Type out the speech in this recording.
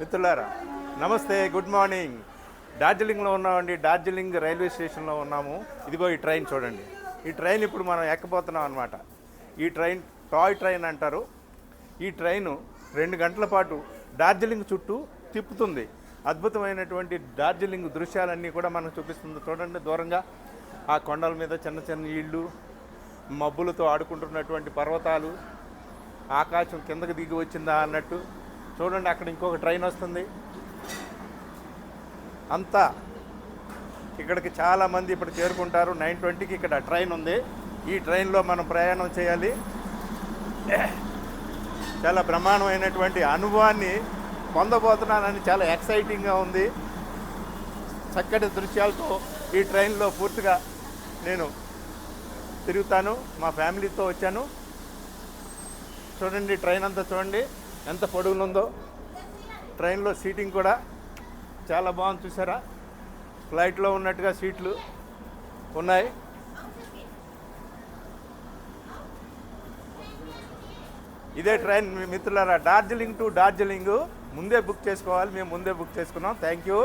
మిత్రులారా నమస్తే, good morning. డార్జిలింగ్లో ఉన్నామండి. డార్జిలింగ్ రైల్వే స్టేషన్లో ఉన్నాము. ఇదిగో ఈ ట్రైన్ చూడండి. ఈ ట్రైన్ ఇప్పుడు మనం ఎక్కబోతున్నాం అనమాట. ఈ ట్రైన్ టాయ్ ట్రైన్ అంటారు. ఈ ట్రైను 2 గంటల పాటు డార్జిలింగ్ చుట్టూ తిప్పుతుంది. అద్భుతమైనటువంటి డార్జిలింగ్ దృశ్యాలన్నీ కూడా మనకు చూపిస్తుంది. చూడండి, దూరంగా ఆ కొండల మీద చిన్న చిన్న ఇళ్ళు, మబ్బులతో ఆడుకుంటున్నటువంటి పర్వతాలు, ఆకాశం కిందకి దిగి వచ్చిందా అన్నట్టు. చూడండి, అక్కడ ఇంకొక ట్రైన్ వస్తుంది. అంతా ఇక్కడికి చాలామంది ఇప్పుడు చేరుకుంటారు. 9:20కి ఇక్కడ ట్రైన్ ఉంది. ఈ ట్రైన్లో మనం ప్రయాణం చేయాలి. చాలా బ్రహ్మాండమైనటువంటి అనుభవాన్ని పొందబోతున్నానని చాలా ఎక్సైటింగ్గా ఉంది. చక్కటి దృశ్యాలతో ఈ ట్రైన్లో పూర్తిగా నేను తిరుగుతాను. మా ఫ్యామిలీతో వచ్చాను. చూడండి, ట్రైన్ అంతా చూడండి ఎంత పొడుగునుందో. ట్రైన్లో సీటింగ్ కూడా చాలా బాగుంది, చూసారా? ఫ్లైట్లో ఉన్నట్టుగా సీట్లు ఉన్నాయి. ఇదే ట్రైన్ మిత్రులారా, డార్జిలింగ్ టు డార్జిలింగ్. ముందే బుక్ చేసుకోవాలి. మేము ముందే బుక్ చేసుకున్నాం. Thank you.